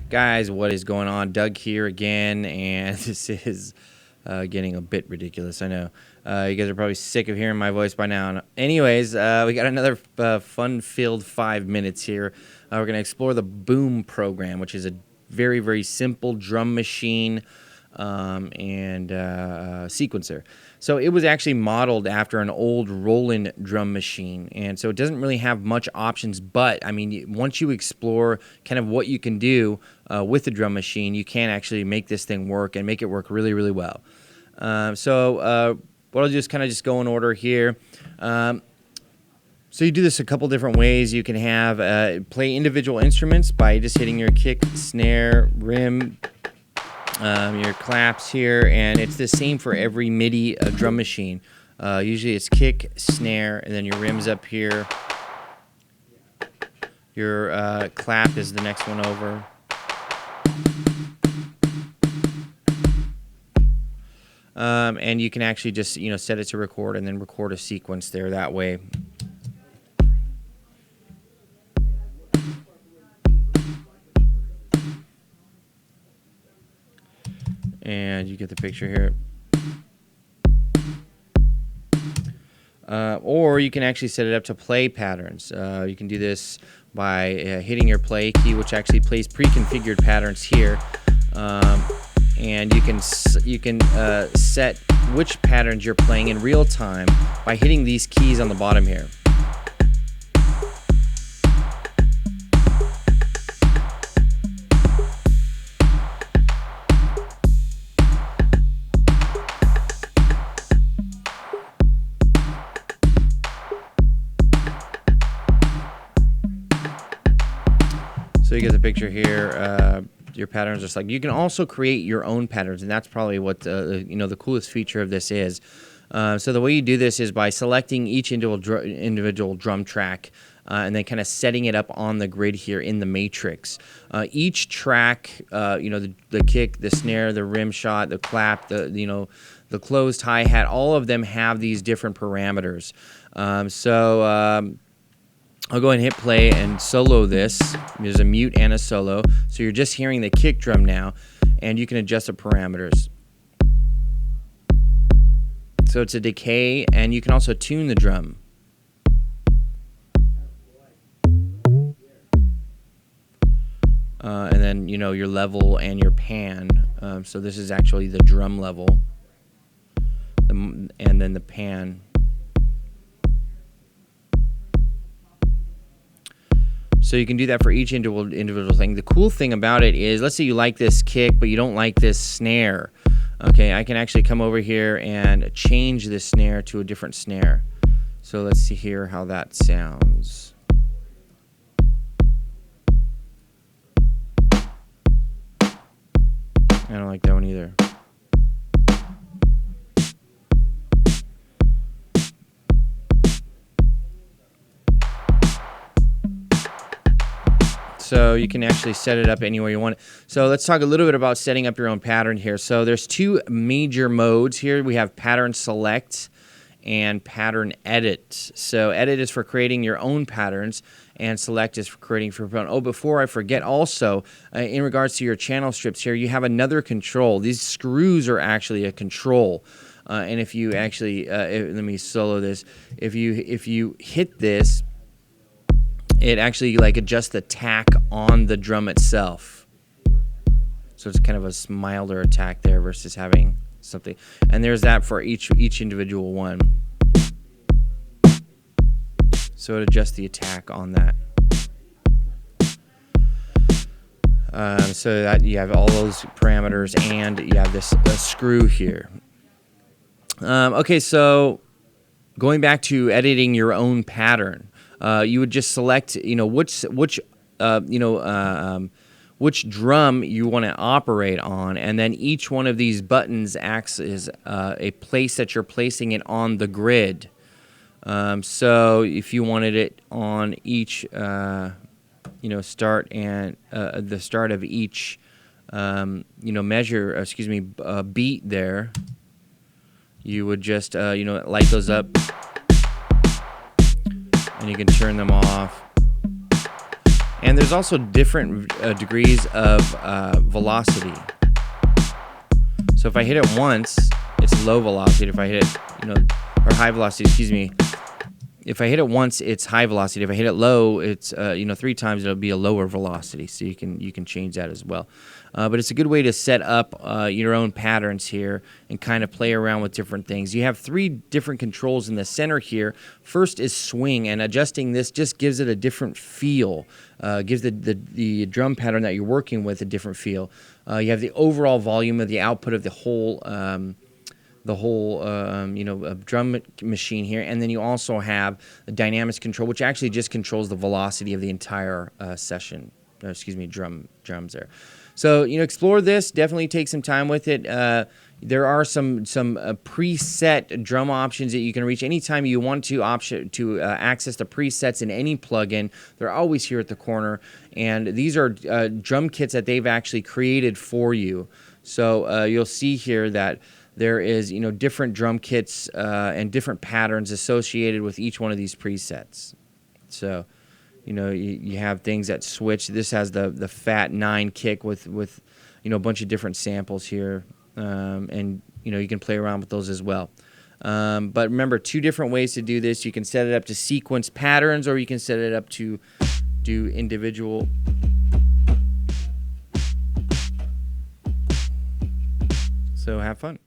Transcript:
Guys, what is going on? Doug here again, and this is getting a bit ridiculous. I know. You guys are probably sick of hearing my voice by now. Anyways, we got another fun-filled 5 minutes here. We're going to explore the Boom program, which is a very, very simple drum machine and sequencer. So it was actually modeled after an old Roland drum machine, and so it doesn't really have much options, but I mean, once you explore kind of what you can do with the drum machine, you can actually make this thing work and make it work really, really well. So what I'll do is kind of just go in order here. So you do this a couple different ways. You can have play individual instruments by just hitting your kick, snare, rim, your claps here, and it's the same for every MIDI drum machine. Usually it's kick, snare, and then your rims up here. Your clap is the next one over. And you can actually just set it to record and then record a sequence there that way. And you get the picture here. Or you can actually set it up to play patterns. You can do this by hitting your play key, which actually plays pre-configured patterns here. And you can set which patterns you're playing in real time by hitting these keys on the bottom here. So you get the picture here. Your patterns are selected. You can also create your own patterns, and that's probably what the coolest feature of this is. So the way you do this is by selecting each individual drum track and then kind of setting it up on the grid here in the matrix. Each track, the kick, the snare, the rim shot, the clap, the closed hi-hat, all of them have these different parameters. I'll go ahead and hit play and solo this. There's a mute and a solo. So you're just hearing the kick drum now, and you can adjust the parameters. So it's a decay, and you can also tune the drum. And then, your level and your pan. So this is actually the drum level. And then the pan. So you can do that for each individual thing. The cool thing about it is, let's say you like this kick, but you don't like this snare. Okay, I can actually come over here and change this snare to a different snare. So let's see here how that sounds. I don't like that one either. So you can actually set it up anywhere you want. So let's talk a little bit about setting up your own pattern here. So there's two major modes here. We have pattern select and pattern edit. So edit is for creating your own patterns, and select is for creating for your own. Oh, before I forget, also in regards to your channel strips here, you have another control. These screws are actually a control. And if you actually, let me solo this. If you hit this, it actually adjusts the tack on the drum itself. So it's kind of a milder attack there versus having something. And there's that for each individual one. So it adjusts the attack on that. So that you have all those parameters, and you have this screw here. Okay, so going back to editing your own pattern. You would just select, which drum you want to operate on, and then each one of these buttons acts as a place that you're placing it on the grid. So if you wanted it on each, start and the start of each, beat there, you would just, light those up. And you can turn them off. And there's also different degrees of velocity. So if I hit it once, it's low velocity. If I hit it, or high velocity, excuse me. If I hit it once, it's high velocity. If I hit it low, it's 3 times, it'll be a lower velocity. So you can change that as well. But it's a good way to set up your own patterns here and kind of play around with different things. You have 3 different controls in the center here. First is swing, and adjusting this just gives it a different feel. Gives the drum pattern that you're working with a different feel. You have the overall volume of the output of the whole drum machine here, and then you also have the dynamics control, which actually just controls the velocity of the entire drums there. So explore this. Definitely take some time with it. There are some preset drum options that you can reach anytime you want to access the presets in any plugin. They're always here at the corner, and these are drum kits that they've actually created for you. So you'll see here that there is different drum kits and different patterns associated with each one of these presets. So you have things that switch. This has the Fat 9 kick with a bunch of different samples here, and you can play around with those as well. But remember, 2 different ways to do this. You can set it up to sequence patterns, or you can set it up to do individual. So have fun.